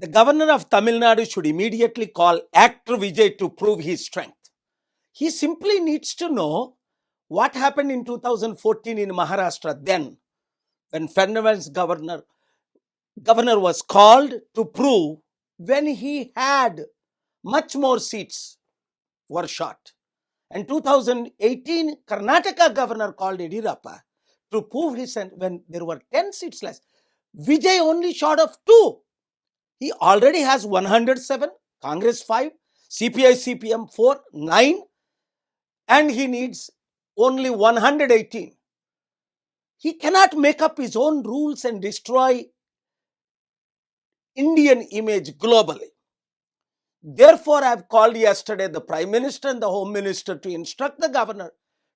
The governor of Tamil Nadu should immediately call actor Vijay to prove his strength. He simply needs to know what happened in 2014 in Maharashtra then, when Fernandez governor was called to prove when he had much more seats were shot. And 2018, Karnataka governor called Yediyurappa to prove his, when there were 10 seats less. Vijay only short of 2. He already has 107, Congress 5, CPI, CPM 4, 9, and he needs only 118. He cannot make up his own rules and destroy Indian image globally. Therefore, I have called yesterday the Prime Minister and the Home Minister to instruct the governor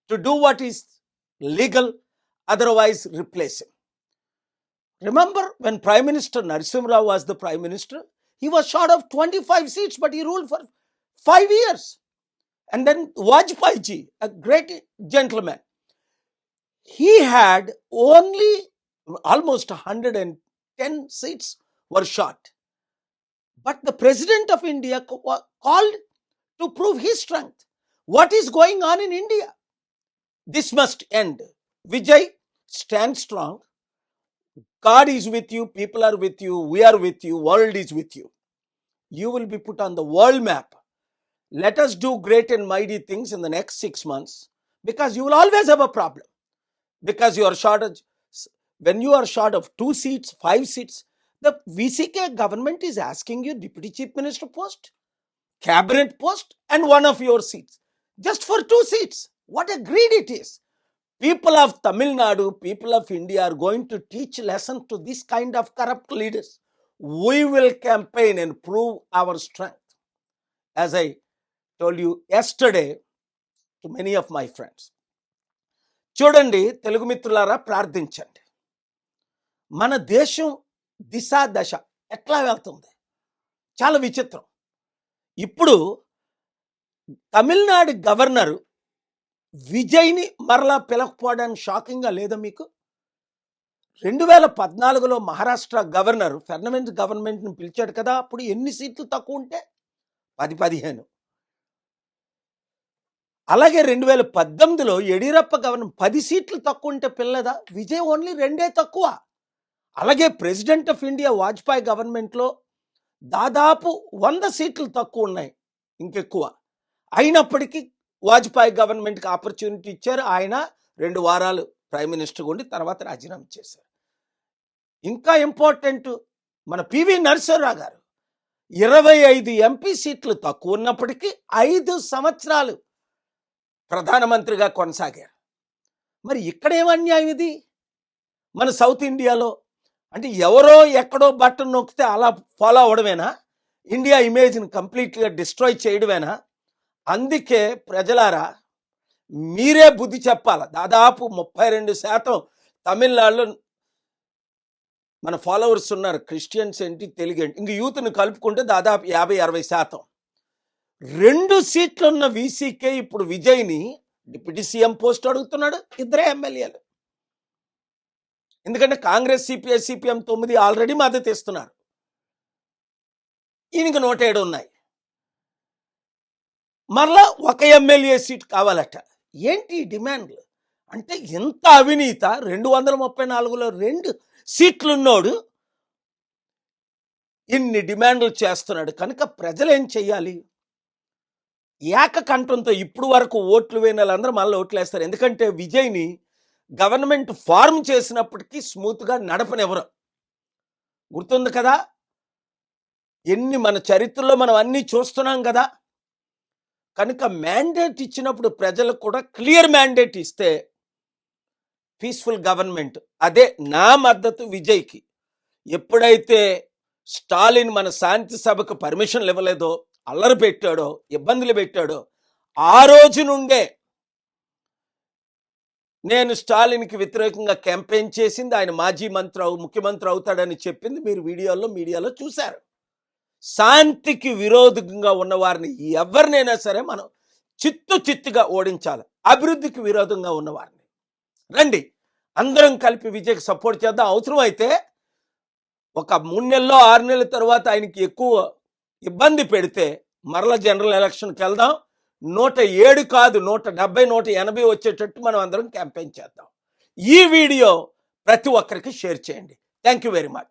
to do what is legal, otherwise replace him. Remember when Prime Minister Narasimha Rao was the Prime Minister, he was short of 25 seats, but he ruled for 5 years. And then Vajpayee ji, a great gentleman, he had only almost 110 seats were shot. But the President of India called to prove his strength. What is going on in India? This must end. Vijay, stand strong. God is with you, people are with you, we are with you, world is with you. You will be put on the world map. Let us do great and mighty things in the next 6 months, because you will always have a problem. Because you are short, when you are short of 2 seats, 5 seats, the VCK government is asking you Deputy Chief Minister post, cabinet post, and one of your seats. Just for 2 seats. What a greed it is. People of Tamil Nadu, people of India are going to teach lesson to this kind of corrupt leaders. We will campaign and prove our strength. As I told you yesterday to many of my friends. చూడండి తెలుగు మిత్రులారా, ప్రార్థించండి. మన దేశం దిశ దశ ఎట్లా వెళ్తుంది చాలా విచిత్రం. ఇప్పుడు తమిళనాడు గవర్నరు విజయ్ని మరలా పిలకపోవడానికి షాకింగ్గా లేదా మీకు? 2014లో మహారాష్ట్ర గవర్నర్ ఫెర్నాండెస్ గవర్నమెంట్ని పిలిచాడు కదా, అప్పుడు ఎన్ని సీట్లు తక్కువ ఉంటే 10-15. అలాగే 2018లో యడియూరప్ప గవర్నమెంట్ 10 సీట్లు తక్కువ ఉంటే పిల్లదా? విజయ్ ఓన్లీ 2 తక్కువ. అలాగే ప్రెసిడెంట్ ఆఫ్ ఇండియా వాజ్పేయి గవర్నమెంట్లో దాదాపు 100 సీట్లు తక్కువ ఉన్నాయి, ఇంకెక్కువ. అయినప్పటికీ వాజ్పేయి గవర్నమెంట్కి ఆపర్చునిటీ ఇచ్చారు. ఆయన 2 వారాలు ప్రైమ్ మినిస్టర్గా ఉండి తర్వాత రాజీనామా చేశారు. ఇంకా ఇంపార్టెంట్, మన పివి నరసింహారావు గారు 25 ఎంపీ సీట్లు తక్కువ ఉన్నప్పటికీ 5 సంవత్సరాలు ప్రధానమంత్రిగా కొనసాగారు. మరి ఇక్కడ ఏం అన్యాయం ఇది? మన సౌత్ ఇండియాలో అంటే ఎవరో ఎక్కడో బటన్ నొక్కితే అలా ఫాలో అవడమేనా? ఇండియా ఇమేజ్ని కంప్లీట్గా డిస్ట్రాయ్ చేయడమేనా? అందుకే ప్రజలారా మీరే బుద్ధి చెప్పాలి. దాదాపు 32% తమిళనాడులో మన ఫాలోవర్స్ ఉన్నారు. క్రిస్టియన్స్ ఏంటి, తెలుగు ఏంటి, ఇంక యూత్ని కలుపుకుంటే దాదాపు 50-60%. 2 సీట్లు ఉన్న వీసీకే ఇప్పుడు విజయ్ని డిప్యూటీ సీఎం పోస్ట్ అడుగుతున్నాడు. 2 ఎమ్మెల్యేలు. ఎందుకంటే కాంగ్రెస్, సిపిఐ, సిపిఎం 9 ఆల్రెడీ మద్దతు ఇస్తున్నారు. ఈయనకి 107 ఉన్నాయి. మరలా 1 ఎమ్మెల్యే సీట్ కావాలట. ఏంటి డిమాండ్లు? అంటే ఎంత అవినీత! 234లో 2 సీట్లున్నోడు ఇన్ని డిమాండ్లు చేస్తున్నాడు. కనుక ప్రజలు ఏం చెయ్యాలి? ఏకకంఠంతో ఇప్పుడు వరకు ఓట్లు వేయని వాళ్ళందరూ మళ్ళీ ఓట్లు వేస్తారు. ఎందుకంటే విజయ్ని గవర్నమెంట్ ఫార్మ్ చేసినప్పటికీ స్మూత్గా నడపనివ్వరు. గుర్తుంది కదా, ఎన్ని మన చరిత్రలో మనం అన్నీ చూస్తున్నాం కదా. కనుక మ్యాండేట్ ఇచ్చినప్పుడు ప్రజలకు కూడా క్లియర్ మ్యాండేట్ ఇస్తే పీస్ఫుల్ గవర్నమెంట్. అదే నా మద్దతు విజయ్కి. ఎప్పుడైతే స్టాలిన్ మన శాంతి సభకు పర్మిషన్లు ఇవ్వలేదో, అల్లరి పెట్టాడో, ఇబ్బందులు పెట్టాడో, ఆ రోజు నుండే నేను స్టాలిన్కి వ్యతిరేకంగా క్యాంపెయిన్ చేసింది. ఆయన మాజీ ముఖ్యమంత్రి అవుతాడని చెప్పింది మీరు మీడియాలో చూశారు. శాంతికి విరోధంగా ఉన్న వారిని ఎవరినైనా సరే మనం చిత్తుగా ఓడించాలి. అభివృద్ధికి విరోధంగా ఉన్నవారిని రండి అందరం కలిపి విజయ్కి సపోర్ట్ చేద్దాం. అవసరం అయితే ఒక 3 నెలల్లో 6 నెలల తర్వాత ఆయనకి ఎక్కువ ఇబ్బంది పెడితే మరల జనరల్ ఎలక్షన్కి వెళ్దాం. 107 కాదు 170 180 వచ్చేటట్టు మనం అందరం క్యాంపెయిన్ చేద్దాం. ఈ వీడియో ప్రతి ఒక్కరికి షేర్ చేయండి. Thank you very much.